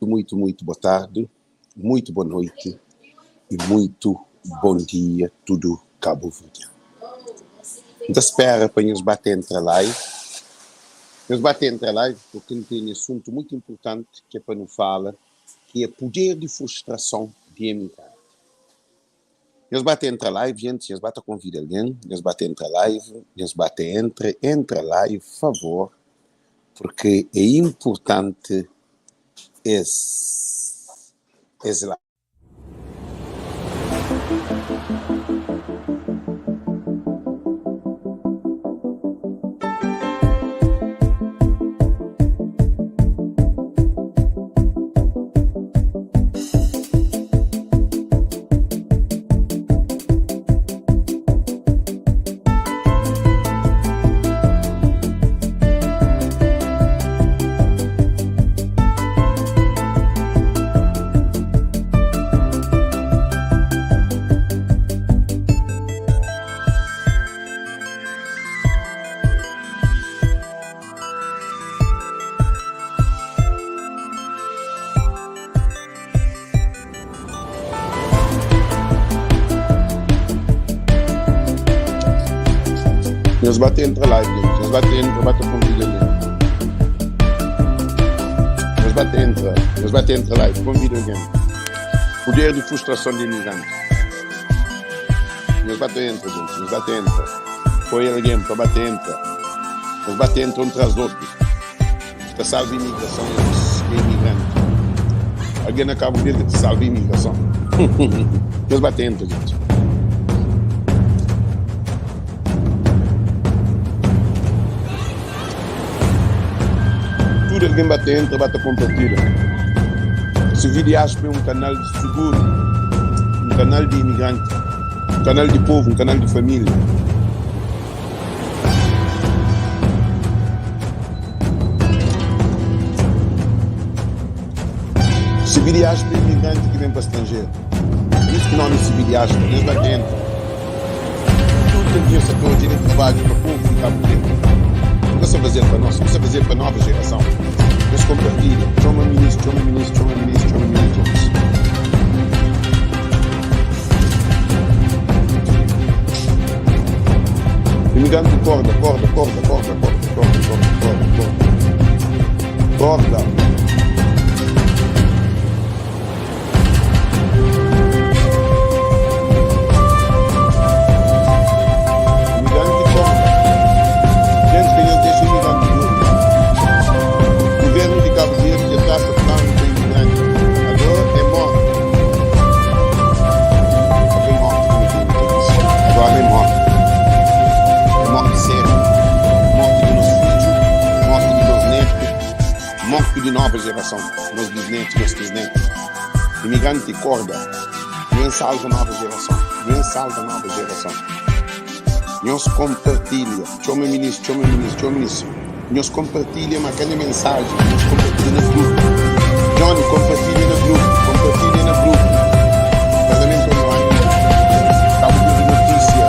muito boa tarde, muito boa noite e muito bom dia, tudo Cabo Verde. Então, espera para nos bater entre a live. Nos bater entre a live porque tem um assunto muito importante que é para nos falar, que é poder de frustração de imigrante. Nos bater entre a live, gente, nos bate a convidar alguém, nos bater entre a live, nos bater entre a live, por favor, porque é importante esse lá. Nos bater entre a live, gente. Nos bater a convida alguém. Nos bater entre a live, convida alguém. Poder de frustração de imigrantes. Nos bater entre, gente. Nos bater entre. Põe alguém para bater entre. Nos bater entre um tras outro. Para salvar a imigração de imigrantes. Alguém acaba de dizer que salva a imigração. Nos bater entre, gente. Tudo alguém bate entra, bate a compartilha. Se vídeo é um canal de seguro, um canal de imigrante, um canal de povo, um canal de família. Se vídeo é um imigrante que vem para o estrangeiro. Isso que não é se vídeo é, mas bate entra. Tudo tem que ser todo direito de trabalho para o povo de Cabo Verde. Não precisa fazer para nós, precisa fazer para a nova geração. Nos compartilha. Chama ministro. Imigrante, corda. De nova geração, meus bisnetos, imigrante e corda, não salva nova geração, não se compartilha, chama ministro, não se compartilha mas aquela mensagem, não se compartilha no grupo, Johnny, compartilha no grupo, Parlamento Online, Cabo de Notícia,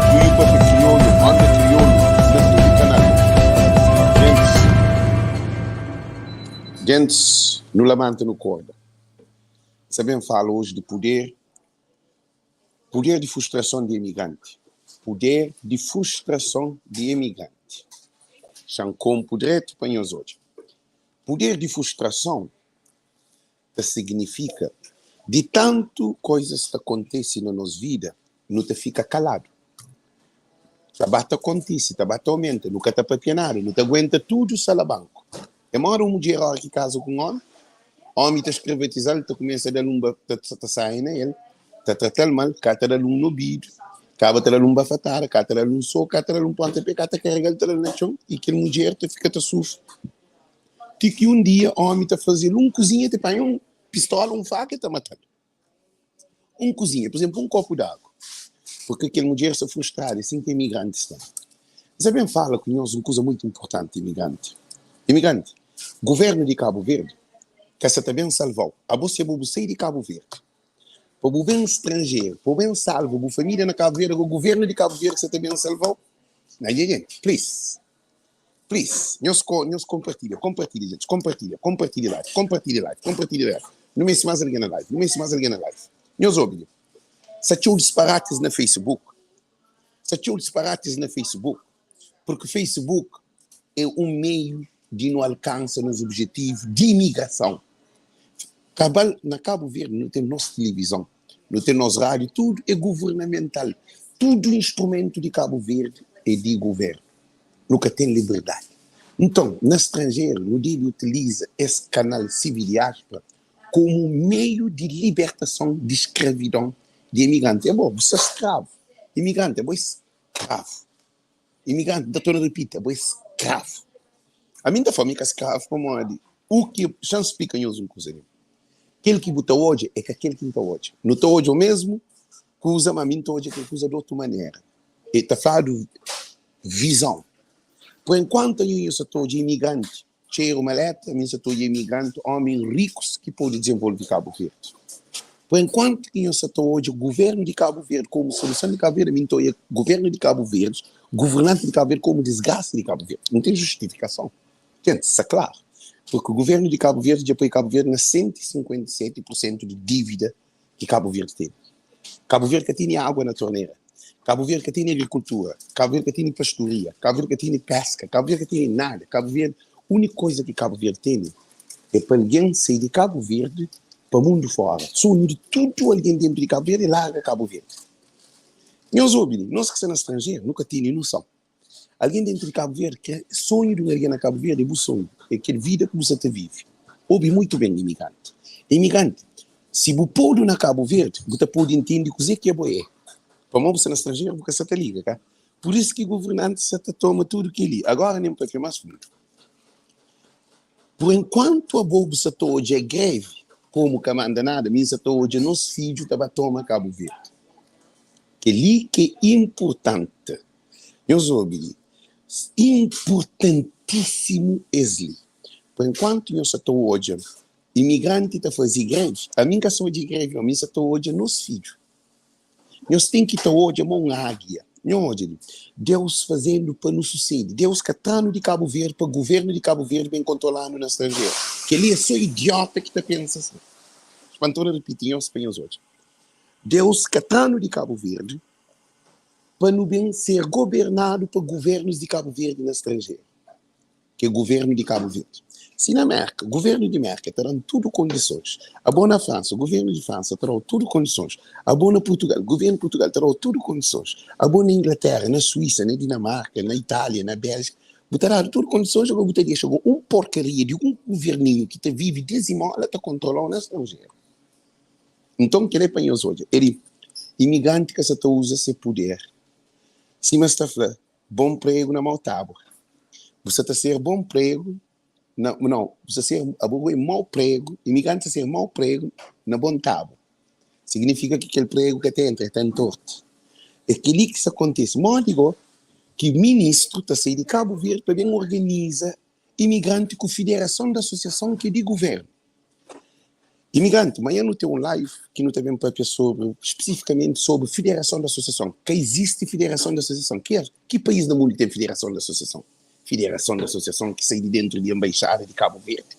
do Yupa Crioulo, Onda Crioulo, da tudo canal. Gente, no lamento no corda. Sabem, falo hoje de poder de frustração de imigrante. Poder de frustração de imigrante. São como poder de panhos hoje. Poder de frustração significa de tanto coisas que acontecem na nossa vida, não te fica calado. Trabalho acontece, trabalho aumenta, nunca te papianado, não te aguenta tudo salabanco. É mora uma mulher que casa com um homem está escravizado, ele começa a dar um tá saindo nele, está tratando mal, cá está dando um ouvido, cá está dando um bafatar, cá está dando um soco, cá está dando um pontapé, cá está carregando no chão, e aquela mulher fica a sofrer. Que um dia o homem está fazendo cozinha, te põe um pistola, faca e está matando. Cozinha, por exemplo, copo d'água. Porque aquela mulher está frustrada, assim que imigrantes estão. Sabem, fala com nós uma coisa muito importante, imigrante. Governo de Cabo Verde, que essa também salvou. A você sair de Cabo Verde. Para o bem estrangeiro, para o bem salvo, a família na Cabo Verde, o governo de Cabo Verde, você também salvou. Não, gente, please. Please, nós compartilha, gente, compartilha live. Não me mais alguém na live, Nós ouvimos. Se tinha disparates na Facebook, porque o Facebook é um meio de não alcançar nos objetivos de imigração. Na Cabo Verde não tem nossa televisão, não tem nossa rádio, tudo é governamental. Tudo instrumento de Cabo Verde é de governo. Nunca tem liberdade. Então, no estrangeiro, no dia utiliza esse canal civil diáspora como meio de libertação de escravidão de imigrantes. É bom, você é escravo. Imigrante é bom escravo. Imigrante, da toda repita, é bom escravo. A minha família é escravo, como eu digo. O que, já explica em uma coisa. Aquele que botou hoje é que aquele que botou hoje. Não estou hoje o mesmo, que usa a mim hoje, que usa de outra maneira. E está falando visão. Por enquanto, eu estou de imigrante, cheio uma letra, eu estou de imigrante, homens ricos que podem desenvolver Cabo Verde. Por enquanto, eu estou hoje o governo de Cabo Verde como solução de Cabo Verde, eu estou o governo de Cabo Verde, governante de Cabo Verde como desgaste de Cabo Verde. Não tem justificação. Gente, isso é claro. Porque o governo de Cabo Verde já põe Cabo Verde na 157% de dívida que Cabo Verde tem. Cabo Verde que tinha água na torneira. Cabo Verde que tinha agricultura. Cabo Verde que tinha pastoria. Cabo Verde que tinha pesca. Cabo Verde que tinha nada. Cabo Verde, a única coisa que Cabo Verde tem é para alguém sair de Cabo Verde para o mundo fora. Sonho de tudo alguém dentro de Cabo Verde e larga Cabo Verde. Nós ouvimos, nós que estamos estrangeiros, nunca tínhamos noção. Alguém dentro de Cabo Verde, que sonho de alguém na Cabo Verde, é o sonho. É aquela vida que você vive. Ouve muito bem, imigrante. Imigrante, se você pode na Cabo Verde, você pode entender o que é boé. Para você na estrangeiro, você está liga, tá? Por isso que o governante se toma tudo que ele. Agora nem para que mais fundo. Por enquanto a bolsa hoje é greve, como que manda nada, mas hoje nosso filho estava tomando Cabo Verde. Que ali que é importante. Eu soube, importantíssimo esse. Por enquanto eu estou hoje, imigrante está fazendo greve, a minha sou de greve, a minha estou hoje nos filhos. Nós temos que estar hoje uma águia. Deus fazendo para nos suceder. Deus catando de Cabo Verde para o governo de Cabo Verde bem controlando no estrangeiro. Que ele é só idiota que está pensando assim. Espantou repetir os espanhóis hoje. Deus catando de Cabo Verde para não bem ser governado por governos de Cabo Verde no estrangeiro. Que é o governo de Cabo Verde. Se na América, o governo de América terão tudo condições. A boa na França, o governo de França terá tudo condições. A boa na Portugal, o governo de Portugal terá tudo condições. A boa na Inglaterra, na Suíça, na Dinamarca, na Itália, na Bélgica, terá tudo condições. Agora botaria chegou porcaria de um governinho que te vive decimal, ela está controlando o estrangeiro. Então, que ele apanhou hoje? Ele, imigrante que se usa esse poder. Se mas está falando, bom emprego na mão tábua. Você está ser bom emprego. Não, você ser mau prego, imigrante ser mau prego na bom tábua. Significa que aquele prego que tem está em torto. É aquilo que isso acontece. Mas digo que o ministro está saindo de Cabo Verde para bem organiza imigrante com a Federação da Associação que é de governo. Imigrante, amanhã não tem um live que não tem bem para sobre, especificamente sobre Federação da Associação. Que existe Federação da Associação? Que país do mundo tem Federação da Associação? Federação da Associação que sai de dentro da Embaixada de Cabo Verde.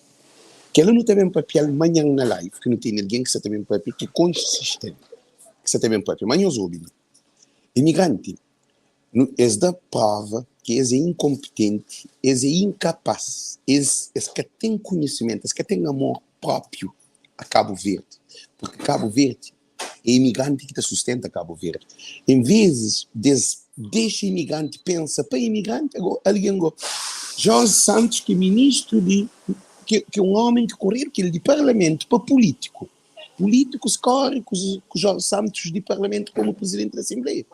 Que ela não tem bem papel amanhã na live, que não tem ninguém que se tem bem papel, que é consistente, que se tem bem papel. Amanhã os ouvidos. Imigrante, é da prova que é incompetente, é incapaz, é que tem conhecimento, é que tem amor próprio a Cabo Verde. Porque Cabo Verde é imigrante que te sustenta Cabo Verde. Em vez de deixa imigrante, pensa para imigrante, alguém Jorge Santos, que é ministro que é um homem que correu aquele de parlamento para político. Políticos correm com Jorge Santos de parlamento como presidente da Assembleia.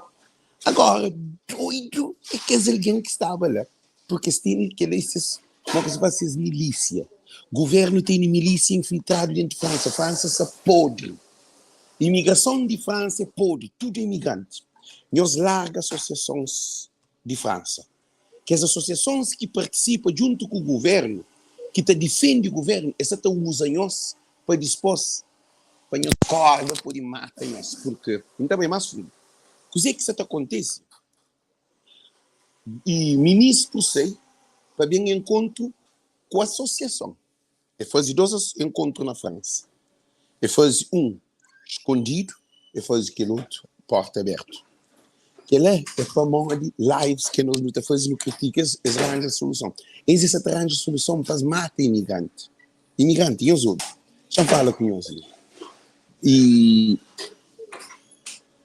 Agora, doido é que é alguém que estava lá. Porque se tem que esses, como que se faz essas milícia. O governo tem milícia infiltrada dentro de França. França se podre. Imigração de França é podre. Tudo é imigrante. Nós larga associações de França. Que as associações que participam junto com o governo, que te defende o governo, essa te usa nós para dispor, para nós corda, para matar nós. Porque não também mais fundo. O que isso acontece? E ministro sei, para bem encontro com a associação. E faz dois encontros na França. E faz um escondido, e faz aquele outro porta aberta. Que é para morrer de lives que nós não fazemos críticas, eles arranjam a solução. Eles essa arranja a solução para matar imigrante. Imigrante, eu sou. Já fala com eles. E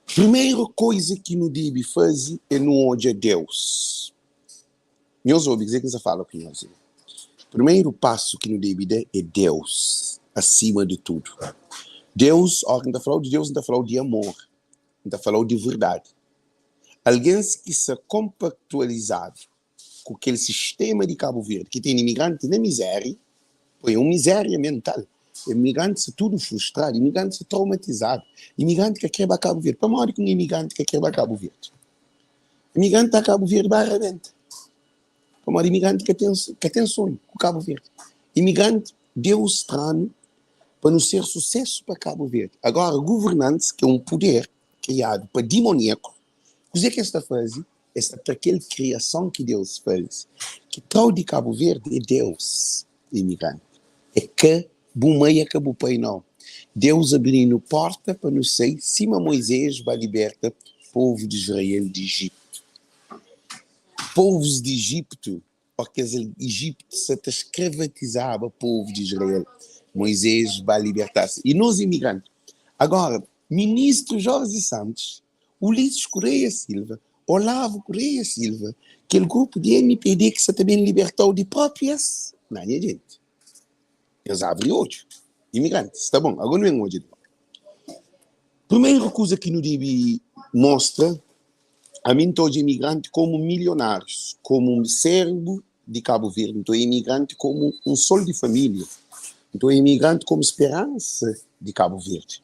primeira coisa que não deve fazer é não odiar Deus. Nós ouvimos dizer que você fala com nós. Primeiro passo que não deve dar é Deus, acima de tudo. Deus, ó, não está falando de Deus, não está falando de amor, não está falando de verdade. Alguém que se compactualizado com aquele sistema de Cabo Verde, que tem imigrante na miséria, foi uma miséria mental. Imigrante tudo frustrado, imigrante traumatizado, imigrante que quer Cabo Verde. Para morrer com um imigrante que quer Cabo Verde. Imigrante a Cabo Verde barramente. Para morrer imigrante que tem sonho com Cabo Verde. Imigrante deu estranho para não ser sucesso para Cabo Verde. Agora, governantes, que é um poder criado para demoníaco, o que está fazendo? Esta para aquela criação que Deus fez. Que tal de Cabo Verde é Deus, imigrante. É que bumeia que bupai não. Deus abrindo porta para não sei se Moisés vai libertar o povo de Israel de Egito. Povos de Egito, porque Egito se escravizava o povo de Israel. Moisés vai libertar-se. E nós imigrantes. Agora, ministro Jorge Santos, Ulisses Correia Silva, Olavo Correia Silva, aquele grupo de MPD que se também libertou de próprias, não é gente. Eles abrem hoje. Imigrantes, tá bom, agora não é hoje. Primeira coisa que nos deve mostrar, a mim estou de imigrante como milionários, como um servo de Cabo Verde, estou imigrante como um sol de família, estou imigrante como esperança de Cabo Verde.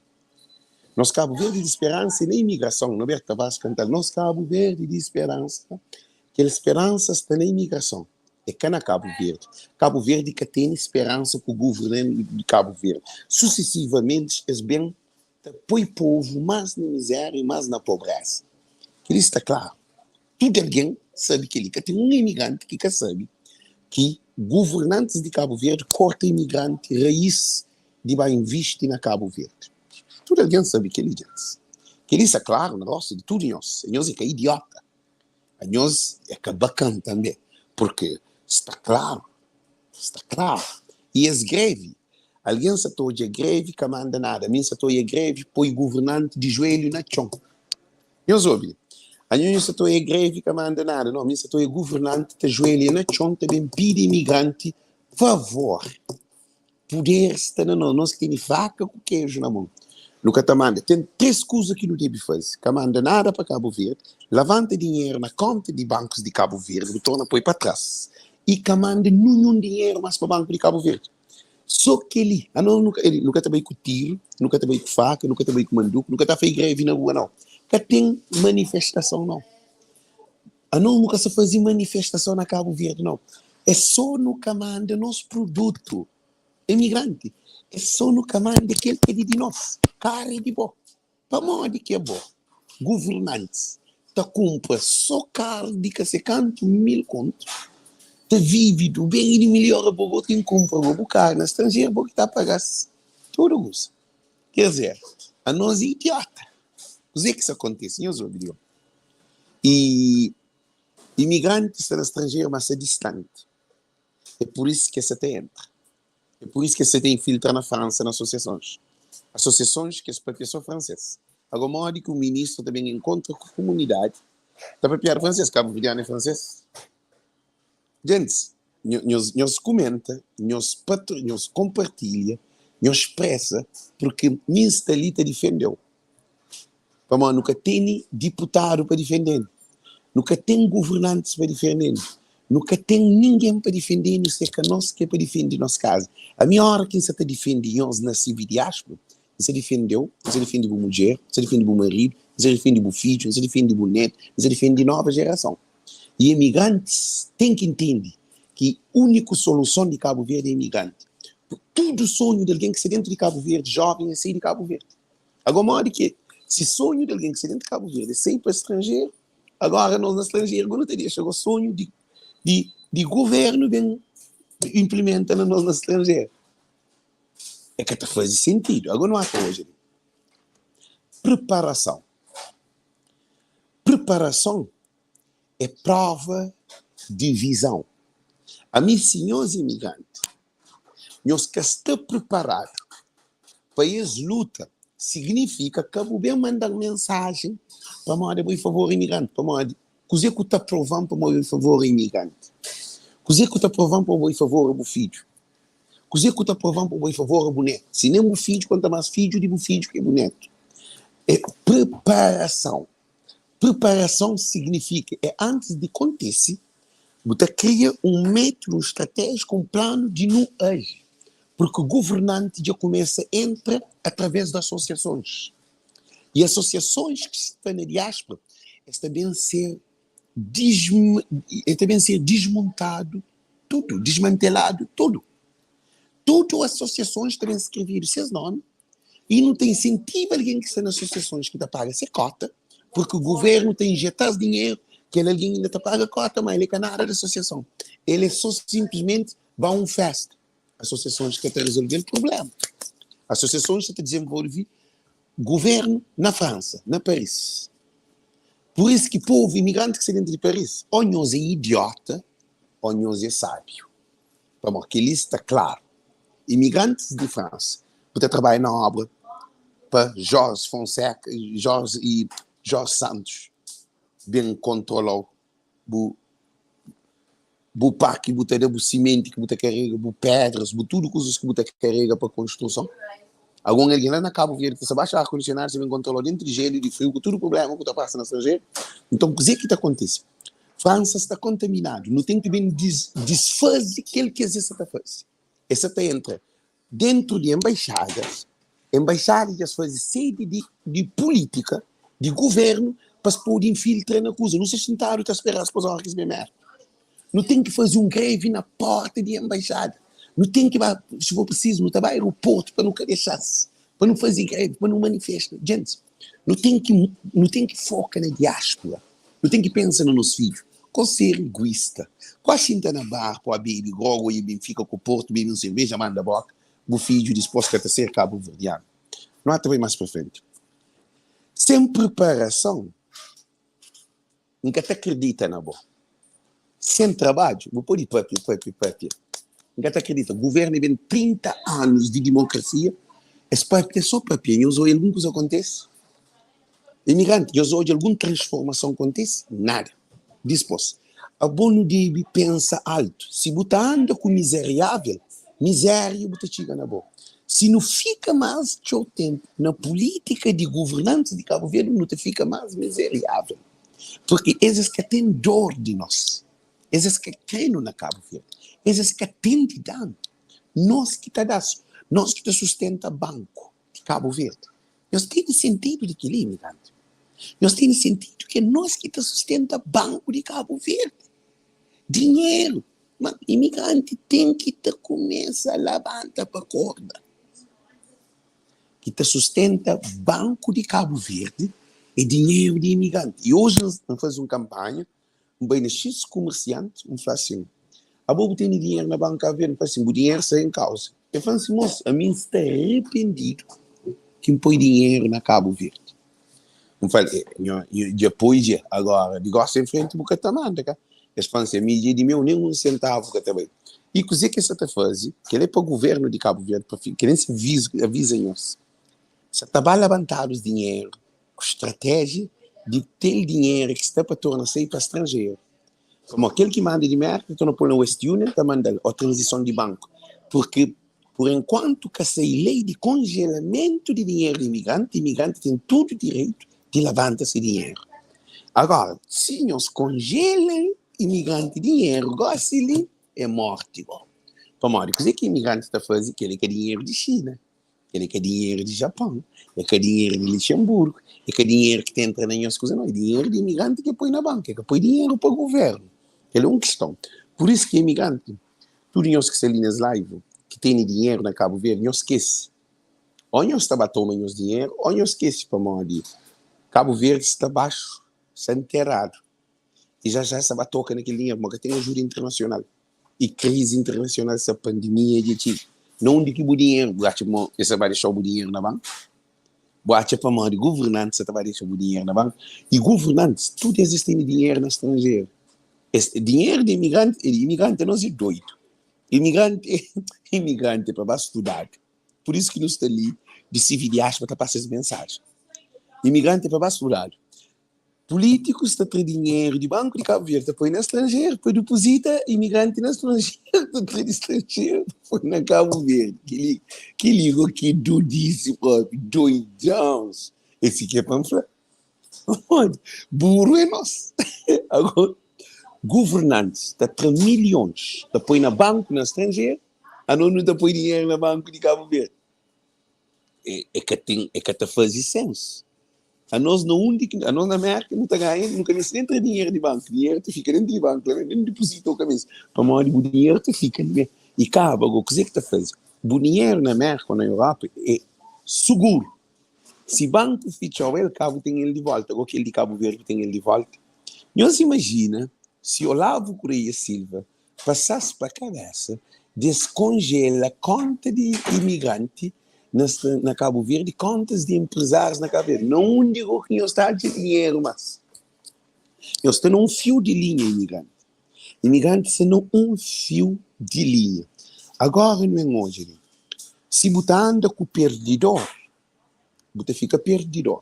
Nós Cabo Verde de esperança e nem imigração, não é Tavares cantar, nós Cabo Verde de esperança, que a esperança está na imigração. É que na Cabo Verde. Cabo Verde que tem esperança com o governo de Cabo Verde. Sucessivamente, é bem põe o povo mais na miséria e mais na pobreza. Isso está claro. Todo alguém sabe que ele tem um imigrante que sabe que governantes de Cabo Verde cortam imigrante raiz de vai investir na Cabo Verde. Todo alguém sabe que ele diz. Que isso é claro, o negócio de tudo nós. Nós é que é idiota. Nós é que é bacana também. Porque está claro. Está claro. E as greves. Alguém se estou de greve que manda nada. Mim se estou de greve, põe governante de joelho na chão. Nós ouvimos. A gente se estou de greve que manda nada. Não, mim se estou de governante de joelho na chão, também pede imigrante, favor. Poder estar não. Nós que temos faca com queijo na mão. Nunca te manda. Tem três coisas que não deve fazer. Que manda nada para Cabo Verde, levanta dinheiro na conta de bancos de Cabo Verde, retorna põe para trás. E que manda nenhum dinheiro mais para o banco de Cabo Verde. Só que ele nunca trabalhou com tiro, nunca trabalhou com faca, nunca trabalhou com manduco, nunca fez greve na rua, não. Nunca tem manifestação, não. Nunca se fazia manifestação na Cabo Verde, não. É só no que manda nosso produto. Imigrante. É só no que manda aquele que é de nós. Cara de bom. Para modo que é bom. Governantes. Tá compra só carro de que se canta 1.000 contos. Te vive do bem e de melhor a boa tem compra o carro na estrangeira porque está a pagar tudo isso. Quer dizer, a nós é idiota. O que isso acontece? Eu ouvi. E imigrantes estão na estrangeira, mas é distante. É por isso que você entra. É por isso que você tem infiltra na França, nas associações. Associações que para pessoa francesa. Agora, modo que o ministro também encontra com a comunidade. Está para piar francês, Cabo Verdeano é francês. Gente, nós comenta, nós compartilha, nós expressa, porque Minsta Lita defendeu. Mas nunca tem deputado para defender. Nunca tem governantes para defender. Nunca tem ninguém para defender, não sei que nós que é para defender nossa casa. A minha hora que você está defendendo, nós na civil diáspora, você defendeu, você defende a mulher, você defende o marido, você defende o filho, você defende o neto, você defende a nova geração. E imigrantes têm que entender que a única solução de Cabo Verde é imigrante. Todo sonho de alguém que está dentro de Cabo Verde, jovem, é sair de Cabo Verde. Agora, modo que, se sonho de alguém que está dentro de Cabo Verde é sair para o estrangeiro, agora nós no estrangeiro, agora não teria chegado o sonho de de governo bem implementa no estrangeiro. É que faz sentido. Agora não há hoje. Preparação. Preparação é prova de visão. A mim, senhores imigrantes, nós que estamos preparados para essa luta, significa que eu vou mandar mensagem para moda, por favor, imigrante, para moda, coisa que está provando para por favor, imigrante. Coisa que está provando para por favor, o filho. Coisa que está provando para por favor, o neto. Se nem o filho, quanto mais filho, de o filho que é o neto. É preparação. Preparação significa, é antes de acontecer, você cria um método estratégico, um plano de não agir. Porque o governante já começa a entrar através das associações. E associações que estão na diáspora também ser desmontado tudo, desmantelado tudo. Todas as associações devem escrever os seus nomes e não tem incentivo alguém que está nas associações que está paga essa cota, porque o governo tem injetado dinheiro, que alguém ainda está paga cota, mas ele é nada da associação. Ele é só simplesmente vai a um festa. Associações que estão a resolver o problema. Associações que estão a desenvolver governo na França, na Paris. Por isso que o povo imigrante que está dentro de Paris, ou nós é idiota, ou nós é sábio. Vamos, que isso está claro. Imigrantes de França, você trabalha na obra para Jorge Fonseca, Jorge Santos, bem controlado, o parque, o cimento que você carrega, o pedras, tudo coisas que você carrega para construção. Algum alguém lá na Cabo Verde, você baixa ar-condicionado, você vem controlar dentro de gelo e de frio, com todo o problema que está passando no estrangeiro. Então, o que está acontecendo? França está contaminada, não tem que bem desfazer aquilo que essa está fazendo. Essa está entra dentro de embaixadas fazem sede de política, de governo, para se poder infiltrar na coisa. Não se sentaram e esperar as pessoas receber merda. Não tem que fazer um greve na porta de embaixada. Não tem que, se for preciso, não vai ao aeroporto para não deixar-se, para não fazer greve, para não manifestar. Gente, não tem que focar na diáspora. Não tem que pensar nos nossos filhos. Com ser egoísta. Com a cinta na barra, para beber grogo e fica com o porto, bebe uma cerveja, manda a boca, o filho disposto a ser cabo-verdiano. Não há também mais para frente. Sem preparação, nunca te acredita na boa. Sem trabalho, vou pôr de papel. Ninguém acredita. O governo tem 30 anos de democracia. Esse papel é só papel. E hoje alguma coisa acontece? Imigrante, hoje alguma transformação acontece? Nada. Disposto. A bono deve pensar alto. Se você anda com miserável, miséria você chega na boa. Se não fica mais seu tempo na política de governantes de Cabo Verde, não te fica mais miserável. Porque esses que têm dor de nós, esses que creem na Cabo Verde, esses que têm de dar, nós que te sustenta banco de Cabo Verde, nós temos sentido de que imigrante. Nós temos sentido que nós que te sustenta banco de Cabo Verde. Dinheiro. Mas imigrante tem que te começar a levantar para a corda. Que te sustenta banco de Cabo Verde é dinheiro de imigrante. E hoje nós fazemos uma campanha, bem X comerciante, fala assim, a bobo tem dinheiro na banca verde, fala assim, o dinheiro sai em causa. Eu falo assim, moço, a mim está arrependido que me põe dinheiro na Cabo Verde. Eu falei, depois agora, de gosto em frente do catamanta, cara. Eles falam assim, a mídia de meu nem um centavo que também. E coisa que essa está fazendo, que ele é para o governo de Cabo Verde, que nem se avisa-nos. Você está a levantar os dinheiro, com estratégia de ter dinheiro que está para tornar-se para estrangeiro. Como aquele que manda de merda, então não põe no West Union, está mandando a transição de banco. Porque, por enquanto que essa lei de congelamento de dinheiro de imigrante tem todo o direito de levantar esse dinheiro. Agora, se nós congelam imigrante dinheiro, gosta-lhe, é morte. Para morrer, coisa que imigrante está fazendo, que ele quer dinheiro de China, ele quer dinheiro de Japão, ele quer dinheiro de Luxemburgo, ele quer dinheiro que entra nas nossas coisas, não, é dinheiro de imigrante que põe na banca, que põe dinheiro para o governo. Ele é uma questão. Por isso que imigrante, tudo nós que se ali nas lives, que tem dinheiro na Cabo Verde, não esquece. Ou nós está tomando nosso dinheiro, ou nós esquece para morrer. Cabo Verde está baixo, está enterrado. E já estava toca naquele dinheiro, mas tem ajuda internacional. E crise internacional, essa pandemia de tipo. Não de que o dinheiro, você vai deixar o dinheiro na banca. Boate para mão de governantes, você vai deixar o dinheiro na banca. E governantes, tudo existe em dinheiro no estrangeiro. Esse dinheiro de imigrante não é doido. Imigrante para estudar. Por isso que nós estamos ali de civil diáspora para passar essa mensagem. Imigrante para estudar. Políticos estão tendo dinheiro de banco de Cabo Verde, põe no estrangeiro, depois deposita imigrante no estrangeiro, depois no estrangeiro, põe na Cabo Verde. Que ligou que disse, doidão. Esse aqui é panfleto. Burro é nosso. Agora, governantes, está 3 milhões, está põe na banco no estrangeiro, a não está põe dinheiro na banco de Cabo Verde. É que te faz senso. A nós na América não está ganhando, nunca nem entra dinheiro de banco. Dinheiro te fica dentro de banco, nem deposita o cabeça. Para mal o dinheiro te fica ali. E acaba, o que é que está fazendo? O dinheiro na América ou na Europa é seguro. Se o banco fichar ele, Cabo tem ele de volta, ou aquele de Cabo Verde tem ele de volta. Não se imagina se Olavo Correia Silva passasse para a cabeça, descongela conta de imigrante na Cabo Verde, contas de empresários na Cabo Verde. Não digo que eu está de dinheiro, mas eu estou num fio de linha, imigrante. Imigrante sendo um fio de linha. Agora não é hoje. Se você anda com o perdidor, você fica perdidor.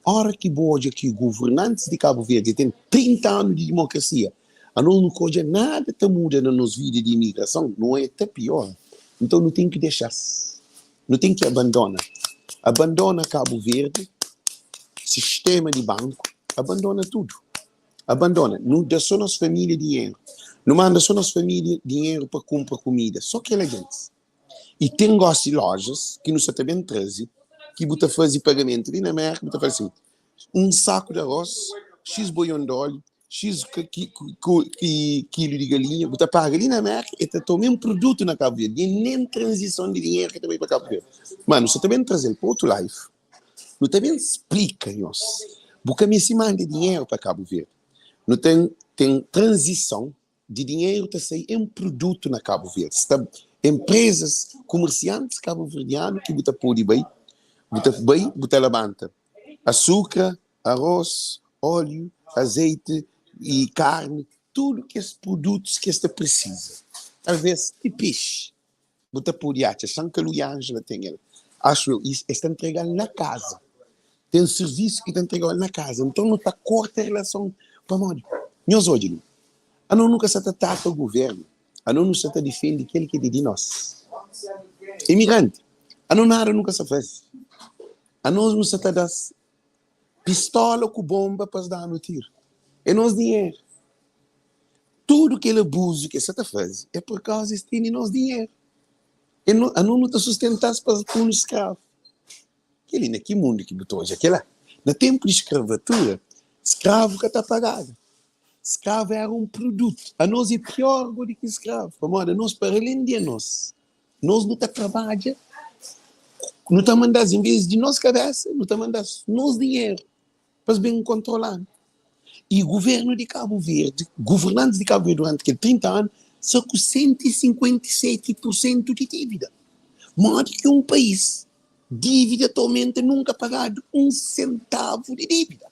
Ora que boa que governantes de Cabo Verde têm 30 anos de democracia, a não coisa nada te muda na nossa vida de imigração, não é até pior. Então não tem que deixar. Não tem que abandonar. Abandona Cabo Verde, sistema de banco, abandona tudo. Abandona. Não dá só nossa família dinheiro. Não manda só nossa família dinheiro para comprar comida. Só que é gente. E tem negócios de lojas que nos também trazem, que você faz pagamento ali na América, você faz assim, um saco de arroz, X boião de óleo, X quilo de galinha, você paga ali na América e você toma um produto na Cabo Verde. E nem transição de dinheiro que também para Cabo Verde. Mano, você também traz ele para outro life. Não também explica, nós. Porque me se manda dinheiro para Cabo Verde. Não tem transição de dinheiro que sai em produto na Cabo Verde. Empresas, comerciantes cabo-verdianos que você pode bem, você levanta açúcar, arroz, óleo, azeite e carne, tudo que os produtos que você precisa. Talvez de peixe. Você pode achar, sem que o Ângela tenha. Acho eu, isso está entregando na casa. Tem um serviço que está entregando na casa. Então não está corta a relação. Nós hoje, a não nunca se ataca o governo. A não se defende aquele que é de nós. Imigrante. A não nada nunca se faz. A nós não se dá pistola com bomba para dar no tiro. É nosso dinheiro. Tudo aquele abuso que você faz é por causa de ter nosso dinheiro. A não está sustentado para um escravo. Que mundo que botou hoje? No tempo de escravatura, escravo que está pagado. Escravo era um produto. A nós é pior do que escravo. Nós, para além de nós não está trabalhando, não está mandando, em vez de nossa cabeça, não está mandando nosso dinheiro, para bem controlar. E o governo de Cabo Verde, governantes de Cabo Verde durante aqueles 30 anos, só com 157% de dívida. Mais que um país, dívida atualmente nunca pagado um centavo de dívida.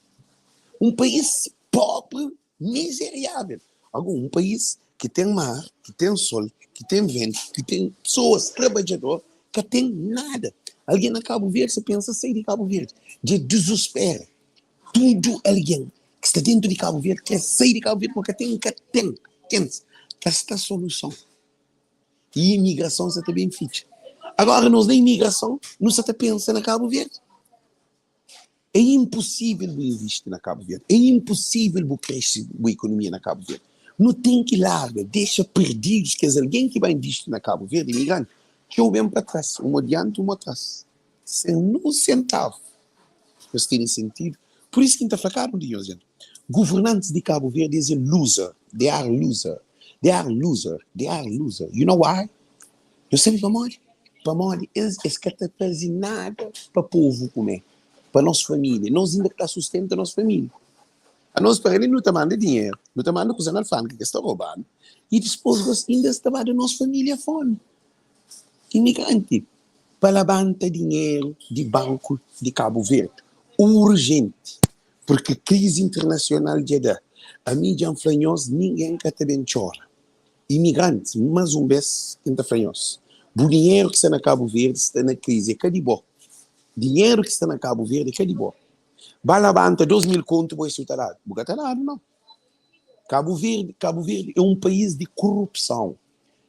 Um país pobre, miserável. Agora, um país que tem mar, que tem sol, que tem vento, que tem pessoas, trabalhadoras, que tem nada. Alguém na Cabo Verde, você pensa sair de Cabo Verde, de desespero. Tudo alguém que está dentro de Cabo Verde quer sair de Cabo Verde porque tem. Esta solução. E imigração você também fica. Agora, nós na imigração, não se pensa na Cabo Verde. É impossível investir na Cabo Verde. É impossível crescer a economia na Cabo Verde. Não tem que largar, deixa perdidos que é alguém que vai investir na Cabo Verde, imigrante, que eu venho para trás, um adiante, um atrás. Sem um centavo. Mas tem sentido. Por isso que está fracado, gente. Governantes de Cabo Verde são loser. They are loser. They are loser. They are loser. You know why? Eu sempre para morrer, eles que não fazem nada para o povo comer. Para a nossa família. Nós ainda que está sustento a nossa família. A nós, para ele, não te manda dinheiro, não te manda coisa na alfândega que está roubando, e depois você ainda estava da nossa família fome. Imigrante, para levantar dinheiro de banco de Cabo Verde, urgente, porque crise internacional de dar. A mídia franhosa, ninguém quer também chora. Imigrantes, mais um vez, ainda franhoso. O dinheiro que está na Cabo Verde está na crise, é de bom. Dinheiro que está na Cabo Verde é de bom. Vai levantar 2.000 contos para isso estar não. Cabo Verde é um país de corrupção.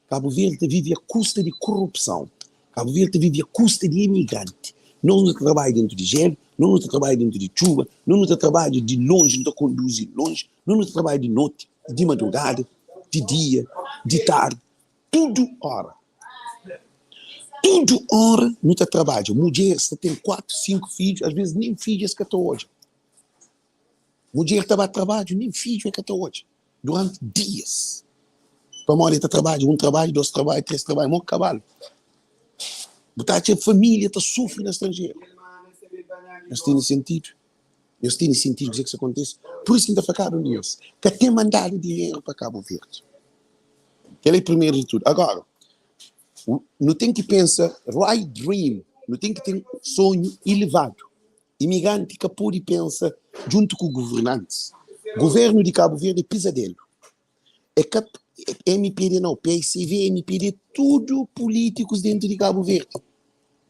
Cabo Verde vive a custa de corrupção. Cabo Verde vive a custa de imigrante. Não nos trabalha dentro de gelo, não nos trabalha dentro de chuva, não nos trabalha de longe, não conduz longe, não nos trabalha de noite, de madrugada, de dia, de tarde. Tudo hora. Tudo hora não te trabalha. Mulher tem 4, 5 filhos, às vezes nem filhos que estão hoje. Mulher estava a trabalho, nem filho é que está hoje. Durante dias. Para morrer está trabalho, 1 trabalho, 2 trabalhos, 3 trabalhos, morre cavalo. Botar a família está sofrendo no estrangeiro. Isso tem sentido. Isso tem sentido que isso acontece. Por isso que ainda ficaram Deus. Que até mandar dinheiro para Cabo Verde. Que é o primeiro de tudo. Agora, não tem que pensar right dream, não tem que ter sonho elevado. Imigrante que pode pensar junto com governantes. Governo de Cabo Verde é pesadelo. É que MPD não, PSV, MPD, tudo políticos dentro de Cabo Verde.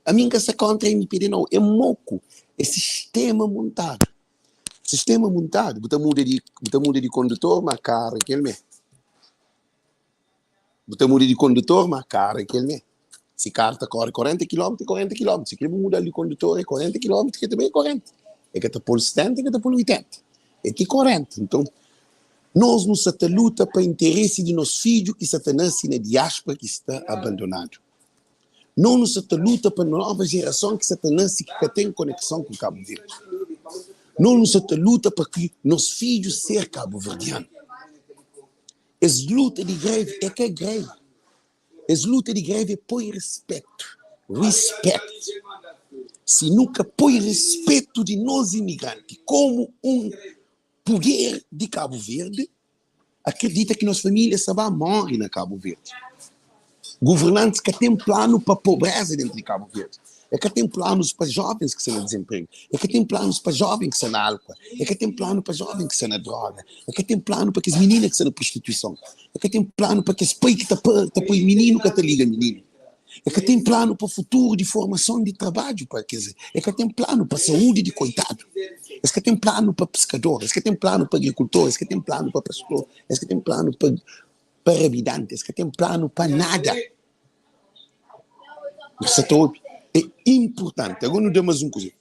A minha casa contra MPD não, é moco, é sistema montado. Sistema montado, você muda de condutor, mas cara, aquele mesmo. Você muda de condutor, mas cara, aquele mesmo. Se o carro corre 40 km, 40 km. Se quer mudar de condutor, é 40 km, que também é 40. É que está por 70, é que está por 80. É que 40. Então, nós não estamos luta para o interesse de nossos filhos que estão nascendo na diáspora que está abandonado. Não nos estamos luta para a nova geração que está nascendo que tem conexão com Cabo Verde. Não nos estamos luta para que nossos filhos sejam cabo-verdianos. Essa luta de greve é que é greve. Essa luta de greve é por respeito. Respeito. Se nunca põe respeito de nós imigrantes como um poder de Cabo Verde, acredita que nossa família só vai morrer na Cabo Verde. Governantes que têm plano para a pobreza dentro de Cabo Verde. É que tem planos para jovens que estão no desemprego. É que tem planos para jovens que estão na álcool. É que tem plano para jovens que estão na droga. É que tem plano para as meninas que estão na prostituição. É que tem plano para as pais que estão para o menino que está liga menino. É que tem plano para o futuro de formação de trabalho. É que tem plano para a saúde de coitado. É que tem plano para pescador. É que tem plano para agricultor. É que tem plano para pastor. É que tem plano para habitantes. É que tem plano para nada. Você está ouvindo? É importante. Agora não dê mais uma coisa.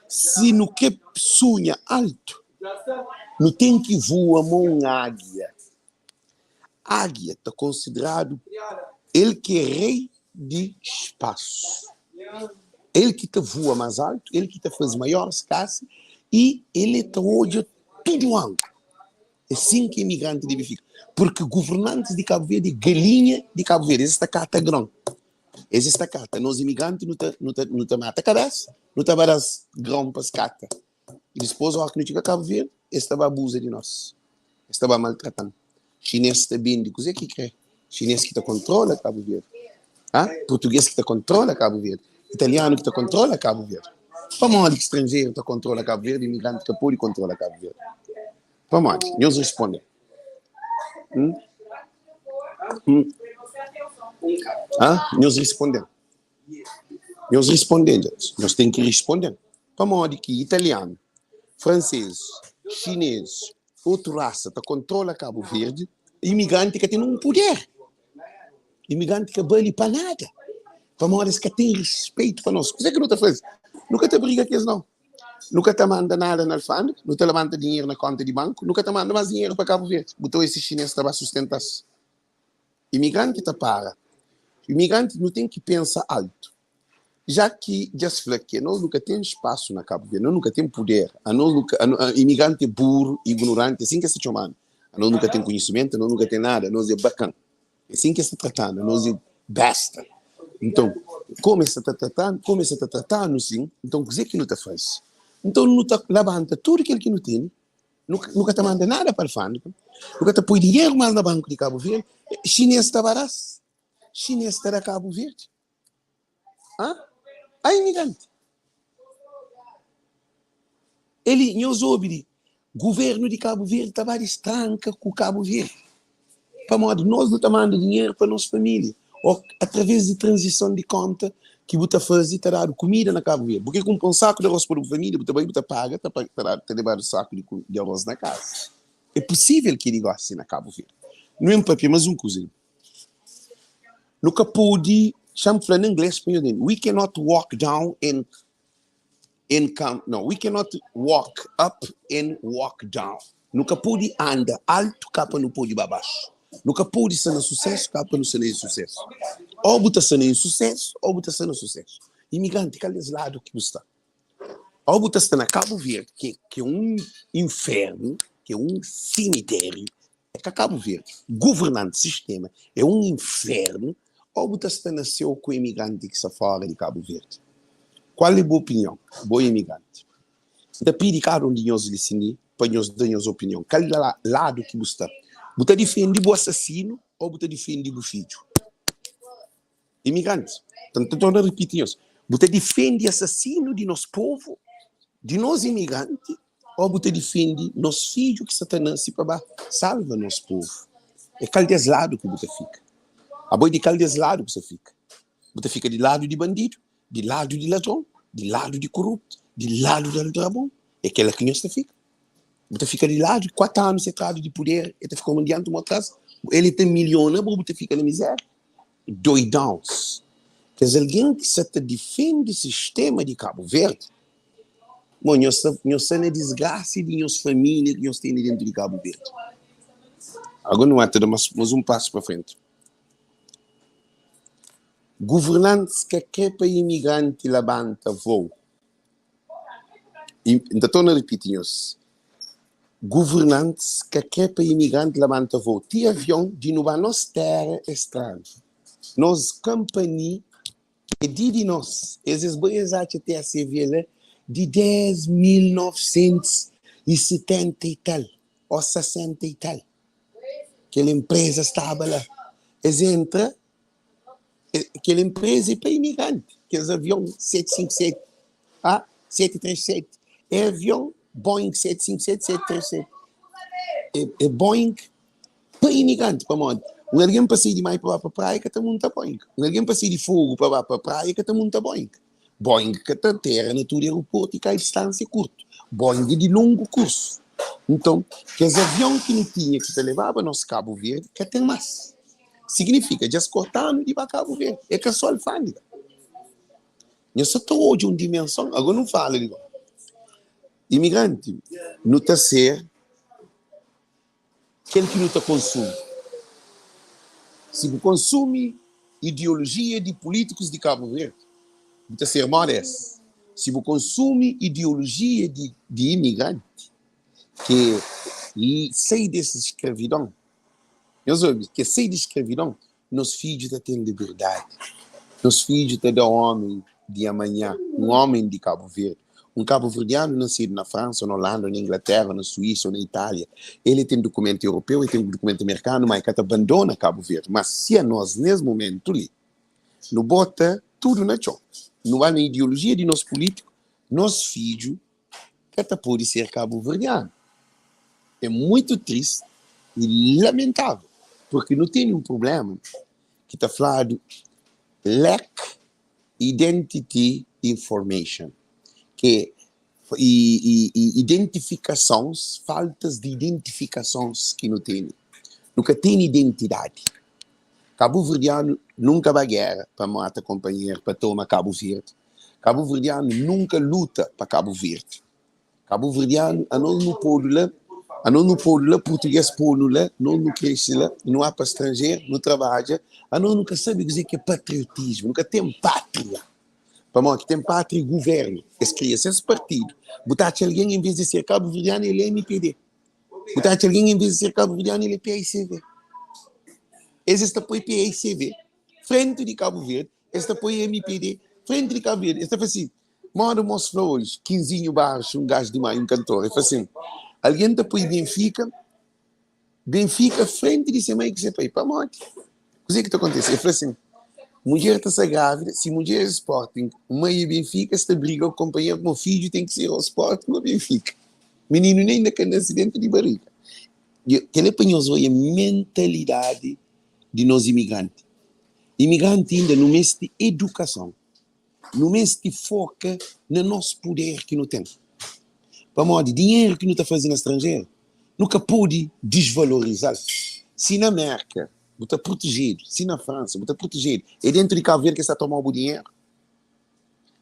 Se não quer sonha alto, não tem que voar uma águia. Águia está considerado ele que é rei de espaço. Ele que te voa mais alto, ele que te faz maiores caças e ele te olha tudo alto. É assim que imigrante deve ficar. Porque governantes de Cabo Verde, galinha de Cabo Verde, essa carta grande. Essa carta, nós imigrantes não te mata a cabeça, não te baras grão para as cartas. E depois, o que não Cabo Verde, estava abusa de nós. Estava maltratando. Chinês está bem de coisa que quer. Chinês que te controla Cabo Verde. Português que te controla Cabo Verde. Italiano que te controla Cabo Verde. Para onde estrangeiro te controla Cabo Verde, imigrante que pode controlar Cabo Verde. Para onde? Nós respondemos. Nós respondemos. Nós temos que responder. Para onde que italiano, francês, chinês, outra raça te controla Cabo Verde, imigrante que tem um poder. Imigrante que vale para nada. Para onde que tem respeito para nós. O que é que não te faz? Nunca te briga com eles, não. Nunca te manda nada na alfândega, não te levanta dinheiro na conta de banco, nunca te manda mais dinheiro para Cabo Verde. Botou esse chinês para sustentar. Imigrante te para. Imigrante não tem que pensar alto. Já que, já se falou que nós nunca temos espaço na Cabo Verde, nós nunca temos poder. Imigrante burro, ignorante, assim que se chamando. Nós nunca temos conhecimento, nós nunca temos nada, nós é bacana. Assim que se tratando, nós é besta. Então, como se está tratando, sim, então o que não te faz? Então, não te levanta tudo aquilo que não tem, nunca te manda nada para a alfândega, nunca te põe dinheiro mal no banco de Cabo Verde, chinês está barato, chinês está da Cabo Verde. Aí, imigrante. Ele nos ouve, governo de Cabo Verde estava estranca com Cabo Verde. Para modo, nós não estamos mandando dinheiro para a nossa família. Ou através de transição de conta, que você faz e está dando comida na Cabo Verde. Porque compra um saco de arroz para a família, você vai paga, está levando um saco de arroz na casa. É possível que ele goste na Cabo Verde. Não é um papel, mas um cozinho. Nunca pode, chamo falando em inglês, we cannot walk down and no, we cannot walk up and walk down. Nunca pode andar alto, capa não pode ir abaixo. Nunca pode ser no sucesso, capa não ser no sucesso. Ou você está sendo insucesso, ou você está sendo sucesso. Imigrante, qual é o lado que você está? Ou você está na Cabo Verde, que é um inferno, que é um cemitério, é que Cabo Verde, governante sistema, é um inferno, ou você está nasceu com o imigrante que está fora de Cabo Verde. Qual é a boa opinião? Boa imigrante. Da pedi cada um de nós listening, para nós dar nossa opinião. Qual é o lado que você está? Você defende o assassino ou você defende o filho? Imigrantes. Então, estou a repetir isso. Você defende o assassino de nosso povo, de nós imigrantes, ou você defende nosso filho que Satanás se para salva nosso povo? É qual desse lado que você fica? A boi de qual desse lado que você fica? Você fica de lado de bandido, de lado de ladrão, de lado de corrupto, de lado de ladrão. É aquela que nós fica. Você fica de lado, 4 anos atrás de poder, e você fica comandando uma casa, ele tem milhões, você fica na miséria. Doidões. Quer dizer, alguém que se defende o sistema de Cabo Verde, bom, nós somos a desgraça de nossa família que nós temos dentro de Cabo Verde. Agora não é tudo, mas um passo para frente. Governantes que quer para imigrante levanta voo. Ainda estou a repetir isso. Governantes que quer para imigrante levanta voo. Tem avião de nossa terra estranha. Nos companhia e de nós, esses boias até a civil de 10.970 e tal, ou 60 e tal. Aquela empresa estava lá. Eles entram, aquela empresa é para imigrante. Aqueles aviões 757, 737. É avião Boeing 757, 737. É Boeing para imigrante, para modo. Alguém para sair de mais para a praia que está muito Boeing. Alguém para sair de fogo para a praia que está muito Boeing. Boeing que está terra, natura, aeroporto e cai distância curta. Boeing de longo curso. Então, que os aviões que não tinha que se levava nosso Cabo Verde, que tem mais. Significa, já cortando de para Cabo Verde. É que é só alfândega. Eu só estou hoje uma dimensão, agora não falo. Imigrante, não está ser aquele que não está consumo. Se você consome ideologia de políticos de Cabo Verde, você ser modesto. Se você consome ideologia de imigrante, que sai dessa escravidão, que sai de escravidão, nos filhos têm liberdade. Nos filhos têm homem de amanhã, um homem de Cabo Verde. Um cabo-verdiano nascido na França, na Holanda, na Inglaterra, na Suíça ou na Itália, ele tem documento europeu, ele tem documento americano, mas ele abandona Cabo Verde. Mas se nós, nesse momento, não bota tudo na chão, não há na ideologia de nosso político, nosso filho, que pode ser cabo-verdiano. É muito triste e lamentável, porque não tem um problema que está falando lack identity information, que identificações, faltas de identificações que não tem. Nunca tem identidade. Cabo-verdiano nunca vai guerra para matar companheiro, para tomar Cabo Verde. Cabo-verdiano nunca luta para Cabo Verde. Cabo-verdiano, a nós não pode lá, português pode lá, não cresce lá, não há para estrangeiro, não trabalha, a nós nunca sabe dizer que é patriotismo, nunca tem pátria. Para nós que tem pátria e governo, esse partido. Botar alguém, em vez de ser cabo-verdiano, ele é MPD. Botar alguém, em vez de ser cabo-verdiano, ele é PICV. Esse apoio PICV, frente de Cabo Verde, esse apoio MPD, frente de Cabo Verde. Esse é assim, mora umas flores, 15 baixo, um gajo de mais, um cantor. É assim, Alguém depois Benfica frente de semana que você vai para a morte. O que está acontecendo? Eu falei assim, mulher está grávida, se mulher é Sporting, mãe e Benfica, se briga o companheiro, meu filho tem que ser ao Sporting ou Benfica. Menino nem naquele acidente de barriga. Que ele apanhou a mentalidade de nós imigrantes. Imigrante ainda no mês de educação, no mês de foca no nosso poder que não tem. Para modo de dinheiro que não está fazendo estrangeiro, nunca pode desvalorizar. Se na América está protegido, se na França está protegido, e dentro de Cabo Verde que está a tomar o dinheiro,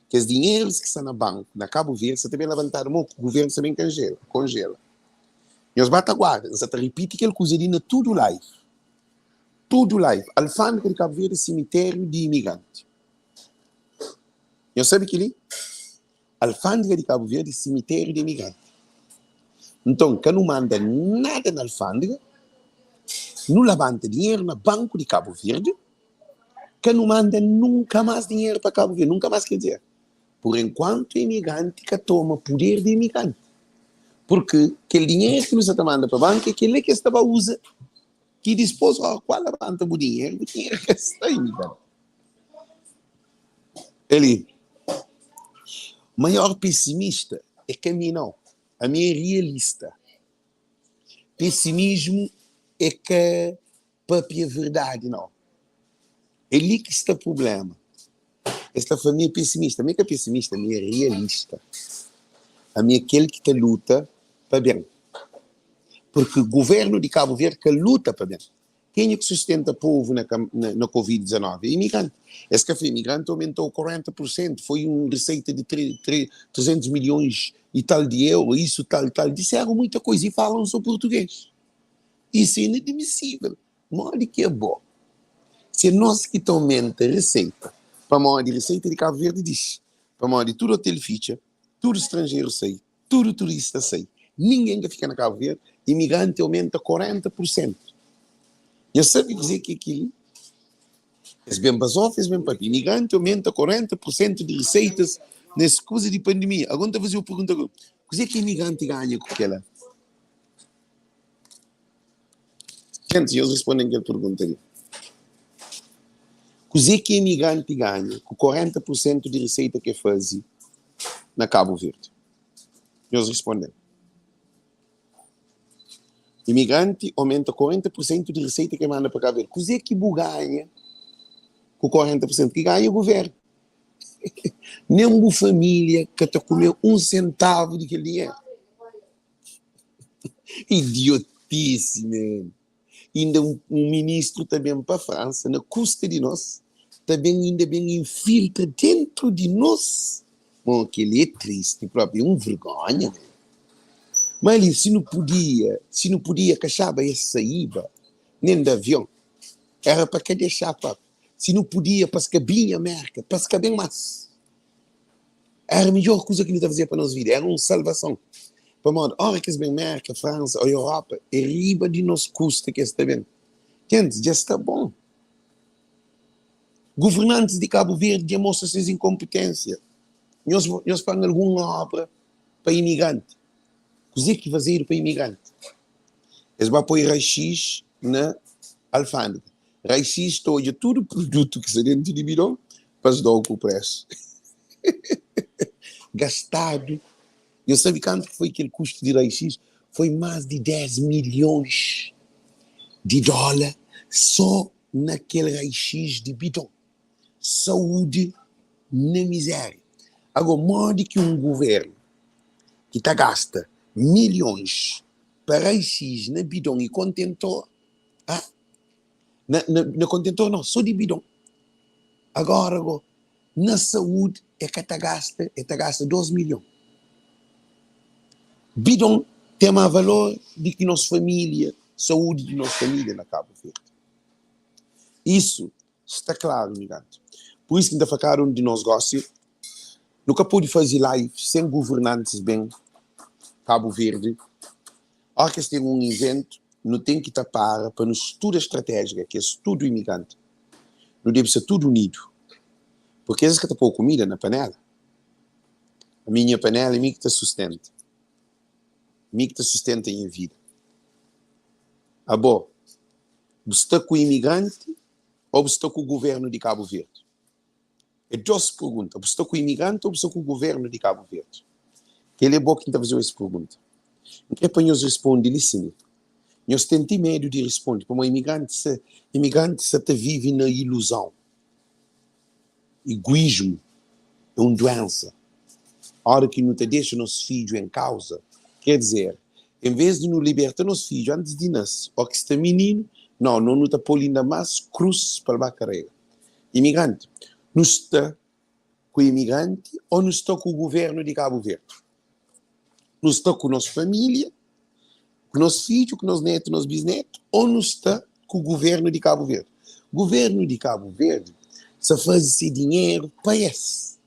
que os dinheiros que estão na banca, na Cabo Verde, você também levantar o governo também congela. E os bataguardas, você repite que ele cozinha tudo live. Tudo live. Alfândega de Cabo Verde, cemitério de imigrante. Eu sabe que ali? Alfândega de Cabo Verde, cemitério de imigrante. Então, quem não manda nada na alfândega, não levanta dinheiro no Banco de Cabo Verde, quem não manda nunca mais dinheiro para Cabo Verde, nunca mais quer dizer. Por enquanto, o imigrante que toma poder de imigrante. Porque aquele dinheiro que você manda para o banco é aquele que estava usa, que dispôs, qual levanta o dinheiro que está imigrante. Ele, maior pessimista é que a mim não. A minha é realista. Pessimismo é que papi é verdade, não. É ali que está o problema. Esta família é pessimista. A minha que é pessimista, a minha é realista. A minha é aquele que te luta para bem. Porque o governo de Cabo Verde que luta para bem. Quem é que sustenta o povo na Covid-19? É imigrante. Esse café imigrante aumentou 40%. Foi uma receita de 300 milhões e tal de euros, isso, tal. Disseram muita coisa e falam só português. Isso é inadmissível. Modo que é bom. Se nós que aumenta a receita, para modo de receita de Cabo Verde diz, para modo de tudo hotel ficha, tudo estrangeiro sei, tudo turista sei, ninguém que fica na Cabo Verde, imigrante aumenta 40%. Eu sei dizer que aquilo é bem basó, fez bem papi. Imigrante aumenta 40% de receitas nessa coisa de pandemia. Agora estou a fazer uma pergunta. O que é que imigrante ganha com aquela? Gente, eles respondem aquela pergunta ali. O que é que imigrante ganha com 40% de receita que faz na Cabo Verde? Eles respondem. Imigrante aumenta 40% de receita que manda para Cabo Verde. O que é que ganha com 40% que ganha o governo? Nem uma família que está comendo um centavo daquele dinheiro. Idiotice, man. Ainda um ministro também para a França, na custa de nós, também ainda bem infiltra dentro de nós. Bom, aquele é triste, próprio, um vergonha. Man. Mas se não podia cachaba essa saída, nem de avião, era para que deixar, papo. Se não podia, para se cabinha América, para se caber mais. Era a melhor coisa que ele estava a fazer para nós vida, era uma salvação. Para modo, hora que se bem América, França, ou Europa, é riba de nos custa que está bem. Gente, já está bom. Governantes de Cabo Verde já mostram suas incompetências. Nós pagamos alguma obra para imigrante. O que é que fazer para imigrante? Eles vão pôr raio-x na alfândega. Raio-x toja todo produto que se dentro de bidão para se dar o preço. Gastado. Eu sabia quanto foi aquele custo de raio-x? Foi mais de 10 milhões de dólares só naquele raio-x de bidão. Saúde na miséria. Agora, modo que um governo que está gasta milhões para raio-x na bidão e contentor, na contentor não, só de bidão. Agora, na saúde é que está gasta 12 milhões. Bidão tem mais valor do que nossa família, saúde de nossa família na Cabo Verde. Isso está claro, migrante. Por isso que ainda ficaram de nós negócio. Nunca pude fazer live sem governantes bem Cabo Verde. Hora que tem um evento, não tem que tapar para nos estudo estratégica, que é estudo imigrante. Não deve ser tudo unido. Porque às vezes que está pôr comida na panela. A minha panela é minha que está sustenta. que te sustenta em vida. Bom, você está com o imigrante ou você está com o governo de Cabo Verde? É duas perguntas. Você está com o imigrante ou você está com o governo de Cabo Verde? Que ele é bom que está fazendo essa pergunta. Não é para nós responder, listen. Nós temos medo de responder. Como imigrante se te vive na ilusão. Egoísmo é uma doença. A hora que não te deixa nosso filho em causa, quer dizer, em vez de nos libertar nosso filho antes de nascer, ou que está menino, não está pôr ainda mais cruz para a carreira. Imigrante, não está com o imigrante ou não está com o governo de Cabo Verde? Não está com a nossa família, com o nosso filho, com o nosso neto, nosso bisneto, ou não está com o governo de Cabo Verde? O governo de Cabo Verde só faz esse dinheiro para esse.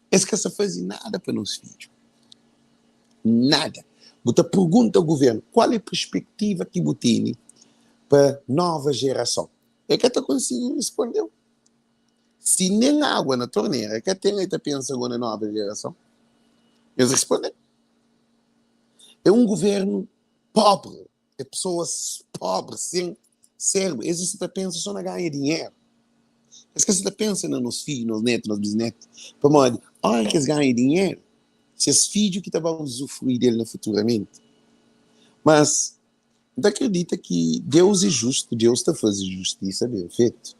Esse que só faz nada para nosso filho. Nada. Você pergunta ao governo qual é a perspectiva que você tem para a nova geração. É que está conseguindo responder. Se nem água na torneira, é que tem aí pensa agora na nova geração. Eles respondem. É um governo pobre. É pessoas pobres, sem cérebro. Eles pensam só na ganhar dinheiro. Eles que você pensa nos filhos, nos netos, nos bisnetos. Para modo, olha que eles ganham dinheiro. Se os filhos que vão usufruir dele futuramente. Mas, não acredita que Deus é justo, Deus está fazendo justiça bem feito.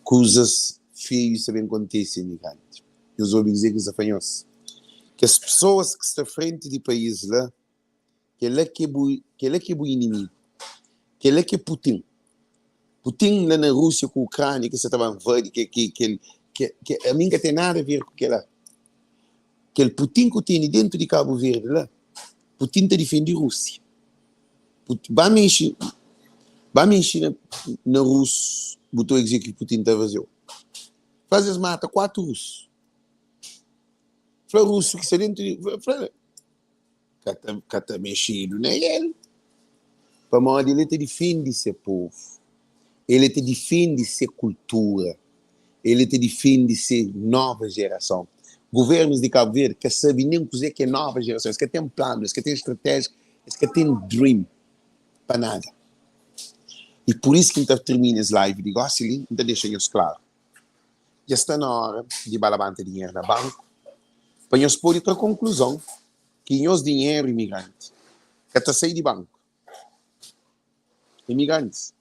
Coisas feias também acontecem, imigrante. Eu ouvi dizer que isso é fanhoso. Que as pessoas que estão à frente de país lá, que ele é que é o inimigo, que ele é que é Putin. Putin lá na Rússia com a Ucrânia, que você estava vendo, que a mim não tem nada a ver com aquela. Aquele Putin que tem dentro de Cabo Verde lá, Putin está defendendo a Rússia. Vai mexer na Rússia, botou a dizer que Putin está vazio. Faz as mata 4 russos. Fala russo que está dentro de. Fala. Que está mexendo, não é ele. Para modo, ele te defende seu povo. Ele te defende sua cultura. Ele te defende sua nova geração. Governos de Cabo Verde que sabem nem o que é nova geração, que tem planos, que tem estratégia, que tem dream para nada. E por isso que então termina esse live de Gossili, então deixa isso claro. Já está na hora de balabante dinheiro na banco, para nós pôr outra conclusão, que nós dinheiro imigrante, que está sair de banco. Imigrantes,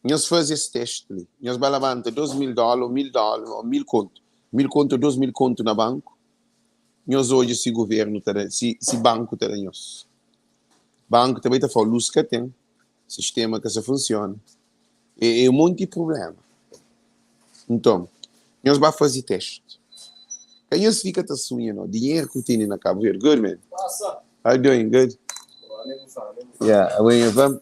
nós fazemos esse teste ali, nós balabante $2,000, $1,000, ou 1.000 conto. 1.000 conto, 2.000 conto na banco, nós hoje esse governo, se banco terá nós. Banco também está falando luz que tem, sistema que se funciona. É um monte de problema. Então, nós vamos fazer teste. Quem nós fica a sonhando, dinheiro que tem na Cabo Verde. Good, man. How you doing? Good? Yeah, when you're from,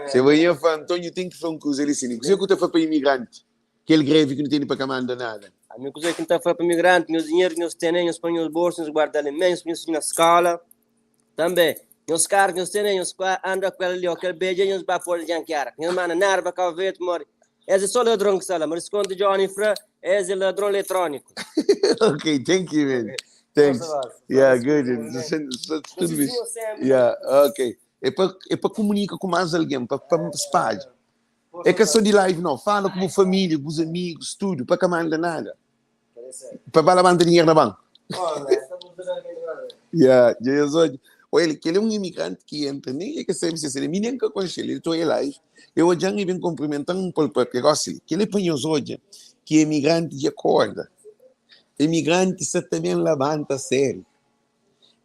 se when you're from, Antônio tem que fazer um coisa ali, assim. Você que está para imigrante, aquele greve que não tem para camanda nada. A minha coisa que não está para imigrante, meus dinheiros, meus têm, meus põem os bolsos, meus guarda-alimentos, meus na escola. Também, meus carros, meus têm, meus andam com aquele ali, aquele beijo, meus vai fora de janquear. Meus manos, nada para cá ver, mori. Esse é só ladrão que sala, mas quando Johnny Fra, esse é ladrão eletrônico. Okay, thank you, man. Thanks. Yeah, good. Tudo isso. Yeah, ok. É para comunicar com mais alguém, para espalhar. É que só de live não. Fala com a família, com os amigos, tudo, para que manda nada. Para balar dinheiro na banca. Yeah, olha, que ele é um imigrante que entra, nem é que sabe se ele nem que conhece ele, estou em live. Eu já vim cumprimentando um pouco porque gosto que ele põe os hoje, que é imigrante de acorda. Imigrante se também levanta a sério.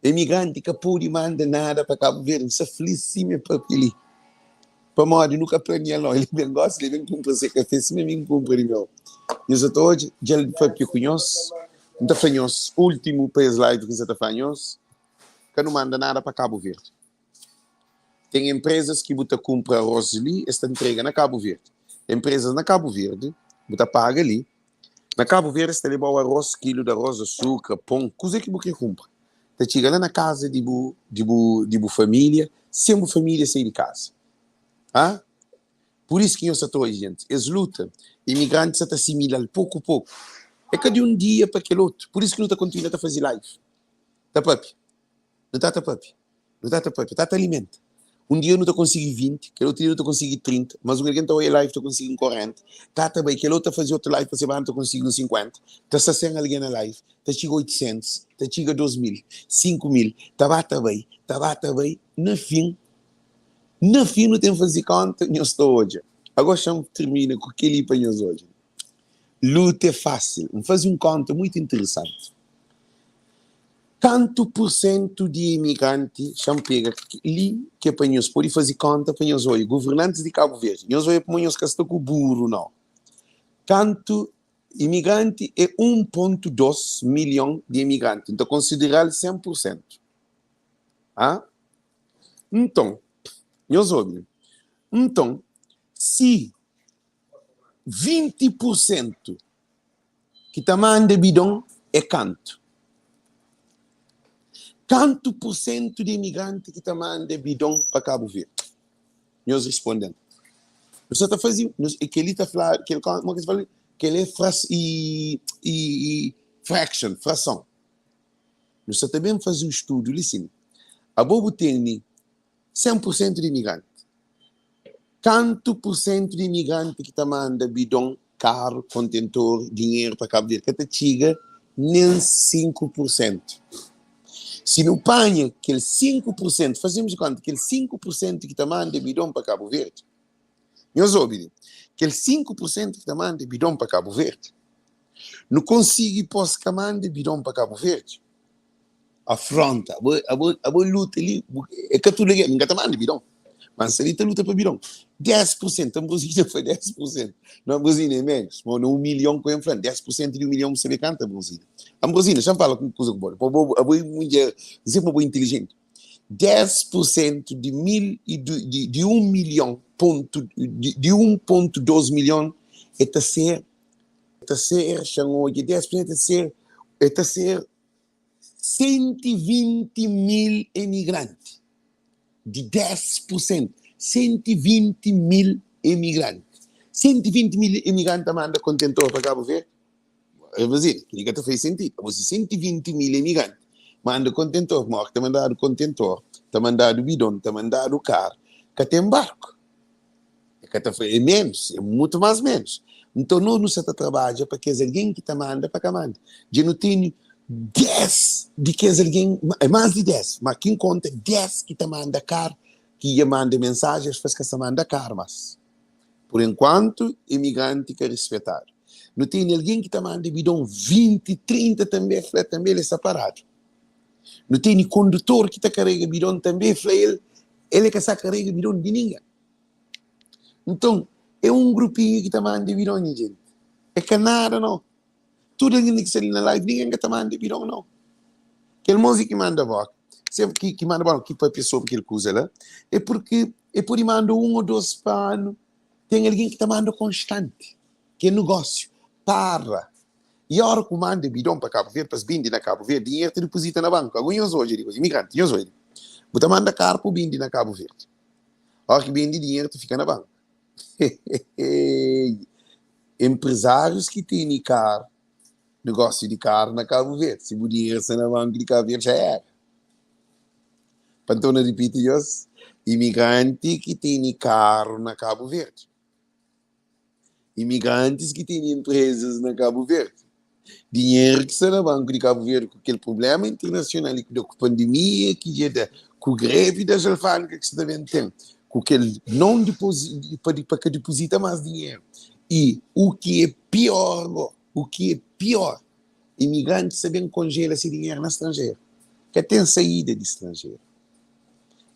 Imigrante que pode mandar nada para Cabo Verde, se felicime para ele. Para modo, nunca aprendi não. Ele vem gosta, ele vem cumprir esse café, se me vem cumprir meu. E eu estou hoje, já ele foi que eu conheço, não está fanhoso, último país live que você está fanhoso, que não manda nada para Cabo Verde. Tem empresas que você compra arroz ali, esta entrega na Cabo Verde. Empresas na Cabo Verde, você paga ali. Na Cabo Verde, você leva o arroz, quilo de arroz, açúcar, pão, coisa que você compra. Você chega lá na casa de família, sem a família sair de casa. Ah? Por isso que eu estou aí, gente. Eles lutam. Imigrantes se assimilam pouco a pouco. É que de um dia para aquele outro. Por isso que não está continuando a fazer live. Tá, papi? Não está, papi? Não está te alimenta. Um dia eu não estou conseguindo 20, aquele outro dia eu estou conseguindo 30, mas um dia eu estou a live, estou conseguindo 40. Está também, aquele outro a fazer outra live para semana, estou conseguindo 50. Está sem alguém na live, está chega 800, está chega 12 mil, 5 mil, está bem. No fim não tem que fazer conta, eu estou hoje. Agora chamo termina com aquele para nós hoje. Luta é fácil, vamos fazer um conta muito interessante. Quanto por cento de imigrantes champega ali que é para nós pode fazer conta para nós hoje, governantes de Cabo Verde, nós hoje para nós que estão com o burro, não. Quanto imigrante é 1,2 milhão de imigrantes, então considerar 100%. Ah? Então, nós ouvimos. Então, se 20% que está mandando bidão é canto. Quanto por cento de imigrante que está mandando bidão para Cabo Verde? Nós respondemos. Nós está fazendo, que ele está falando, que ele é fração. Nós também fazemos um estudo, assim. A Bobo tem 100% de imigrante. Quanto por cento de imigrante que está mandando bidão, carro, contentor, dinheiro para Cabo Verde? Que chega nem 5%. Se não panha aquele 5%, fazemos de conta, aquele 5% que está mandando bidão para Cabo Verde, nós ouvimos, aquele 5% que está mandando bidão para Cabo Verde, não consegue pôr que manda bidão para Cabo Verde. Afronta, a boa luta ali, é que tu liga, ninguém está mandando bidão, mas se ele está luta para bidão, 10%, a Brasília foi 10%, não a Brasília é menos, mas não 1 milhão com a frente, 10% de 1 milhão você vê canta a Brasília. A Brasília, já fala com coisa boa, a boa sempre uma boa inteligente. 10% de 1 milhão, de 1,2 milhão, é chamou de 10%, é ser 120 mil imigrantes. De 10%, 120 mil imigrantes. 120 mil imigrantes manda contentor para Cabo Verde. É Brasil, que nunca fez sentido. Você 120 mil imigrantes manda contentor, mas está mandado contentor, está mandado bidão, está mandado carro, que tem barco. É menos, é muito mais menos. Então, não se trabalha para que alguém que está manda para que manda. Já não tem 10 de que alguém, é mais de 10, mas quem conta 10 que está manda carro, que ia mandar mensagens, faz que se manda carro, mas por enquanto, imigrante que é respeitado. Não tem ninguém que está mandando bidão 20, 30 também, ele é separado. Não tem condutor que está carregando bidão também, ele que está carregando bidão de ninguém. Então, é um grupinho que está mandando bidão, gente. É que nada, não. Tudo alguém que está ali na live, ninguém que está mandando bidão, não. Aquele músico que manda voz, sempre que manda voz, que para a pessoa que ele usa lá, é porque ele manda 1 ou 2 panos. Tem alguém que está mandando constante, que é negócio. Para. E a hora que manda bidão para Cabo Verde, para as bindi na Cabo Verde, dinheiro te deposita na banca. Alguns hoje, digo, imigrante, eu hoje. Você manda carro para o bindi na Cabo Verde. A hora que bindi dinheiro, tu fica na banca. Empresários que têm carro, negócio de carro na Cabo Verde. Se o dinheiro está na banca de Cabo Verde, já era. Para então, não repetir isso. Imigrante que tem carro na Cabo Verde. Imigrantes que têm empresas na Cabo Verde. Dinheiro que está na banca de Cabo Verde com aquele problema internacional, com a pandemia, com a greve das alfândegas que se também tem, com aquele não deposita, para que deposita mais dinheiro. E o que é pior, imigrantes sabem congela esse dinheiro no estrangeiro, que tem saída de estrangeiro.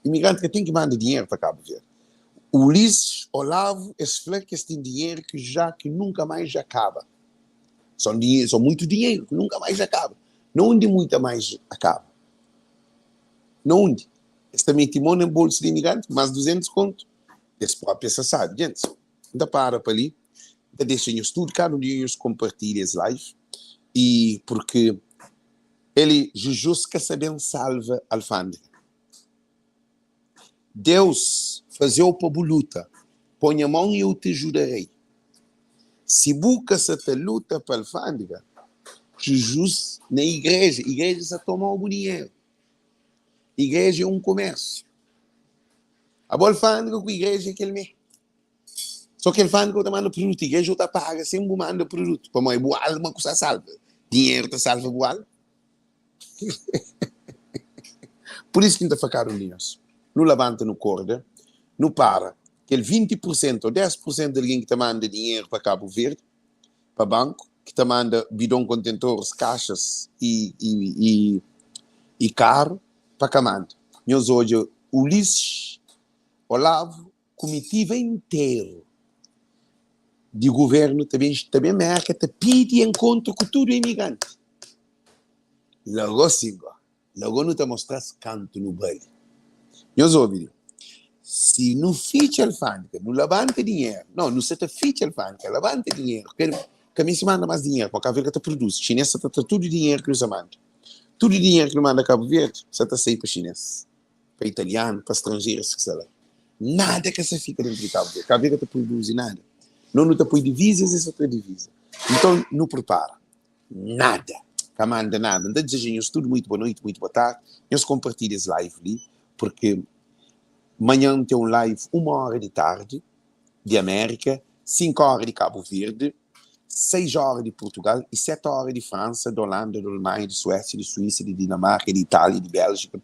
Imigrante que tem que mandar dinheiro para Cabo Verde. O Ulisses Olavo explica que este dinheiro que nunca mais acaba. São muito dinheiro que nunca mais acaba. Não onde muita mais acaba. Não onde. Esse também timão no bolso de imigrante, mais 200 conto. Esse próprio você sabe, gente. Ainda para ali. Ainda deixa em estudo, cada dia eles compartilham as lives. E porque ele, Jesus, quer saber salva a alfândega. Deus fazer o povo luta. Põe a mão e eu te ajudarei. Se busca essa luta para a alfândega, Jesus na igreja se toma o dinheiro. Igreja é um comércio. A boa alfândega com a igreja é aquele mês. Só que ele fala que eu mando produto, a igreja está paga, sempre manda produto. Para mim, boa alma que você salva. Dinheiro está salva boa alma. Por isso que não está ficando nisso. Não levanta no corda, não para. Aquele 20% ou 10% de alguém que te manda dinheiro para Cabo Verde, para banco, que te manda bidão contentores, caixas e carro, para cá manda. Nós hoje, Ulisses, Olavo, comitiva inteiro de governo também marca, te pede encontro com todo imigrante. Logo sim, logo não te mostras canto no baile. Nós ouvimos. Se não ficha alfândega, não levanta dinheiro, não se te ficha alfândega, levanta dinheiro, que a mim se manda mais dinheiro, porque a Cabo Verde te produz. Chinês está todo o dinheiro que nos manda. Todo o dinheiro que nos manda a Cabo Verde, você está sair para chinês, para italiano, para estrangeiros, que sei lá. Nada que você fica dentro de Cabo Verde. Cabo Verde te produz nada. Não te põe divisas e só tem divisa. Então, não prepara. Nada. Camanda nada. Então, desejamos tudo muito boa noite, muito boa tarde. Nós compartilhamos esse live ali, porque amanhã tem um live 1h de tarde, de América, 5h de Cabo Verde, 6h de Portugal e 7h de França, de Holanda, de Alemanha, de Suécia, de Suíça, de Dinamarca, de Itália, de Bélgica.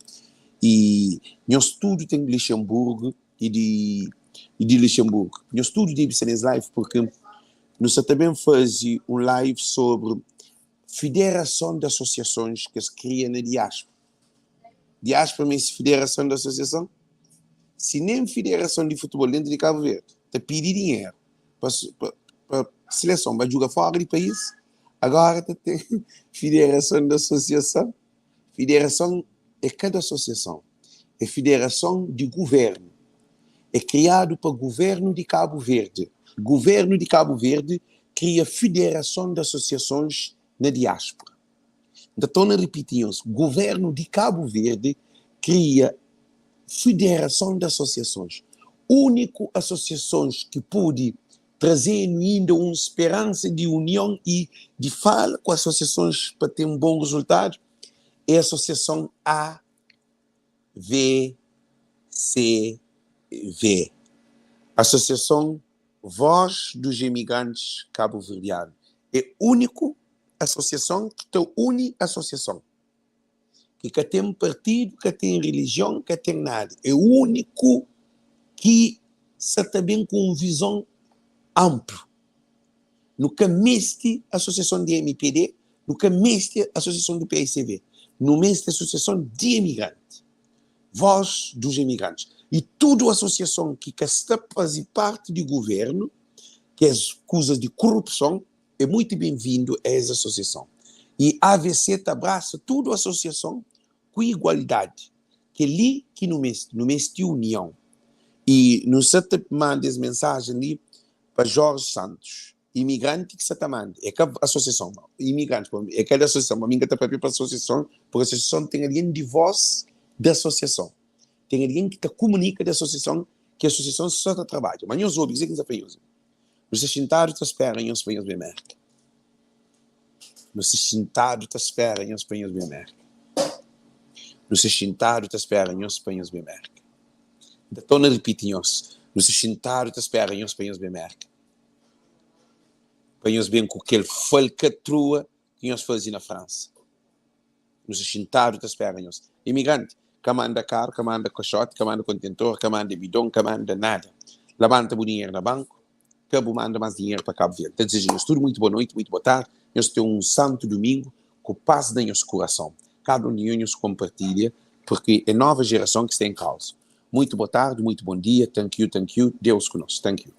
E nós tudo tem de Luxemburgo e de Luxemburgo. Nós tudo temos nesse live porque nós também fazemos um live sobre federação de associações que se cria na diáspora. Diáspora é federação de associação? Se nem federação de futebol dentro de Cabo Verde te pede dinheiro para a seleção vai jogar fora do país, agora tem federação de associação. Federação é cada associação. É federação de governo. É criado para o governo de Cabo Verde. O governo de Cabo Verde cria federação de associações na diáspora. Então, estou a repetir isso. O governo de Cabo Verde cria federação de associações. Único associações que pode trazer ainda uma esperança de união e de fala com associações para ter um bom resultado é a associação AVCV. Associação Voz dos Imigrantes Cabo-Verdianos. É a única associação que te une a associação. Que tem partido, que tem religião, que tem nada. É o único que está também com uma visão ampla. Nunca meste a associação de MPD, nunca meste a associação do PSV. No meste a associação de imigrantes. Voz dos imigrantes. E toda a associação que está fazendo parte do governo, que as coisas de corrupção, é muito bem-vindo a essa associação. E a AVC abraça toda a associação com igualdade, que ali que no mês de união. E nos manda as mensagens ali para Jorge Santos, imigrante que você está mandando, é que a associação, imigrante, é que a associação, para mim que está para a associação, porque a associação tem alguém de voz da associação, tem alguém que te comunica da associação, que a associação só está trabalho. Mas nós ouvimos, que nós aprendemos. Nós sentados te esperam em espanhol bem merda. Nós sentados te esperam em espanhol bem merda. Nós sentados te esperam em espanhol bem merda. Então, não repetimos. Nós sentados te esperam em espanhol bem merda. Espanhol bem com aquele falcatrua que nós fazíamos na França. Nós sentados te esperam. Imigrante, que manda carro, que manda caixote, que manda contentor, que manda bidão, que manda nada. Levanta o dinheiro no banco, que manda mais dinheiro para Cabo Verde. Então, desejamos tudo muito boa noite, muito boa tarde. Nós temos um santo domingo com paz no nosso coração. Cada um de nós compartilha, porque é nova geração que está em causa. Muito boa tarde, muito bom dia. Thank you. Deus conosco. Thank you.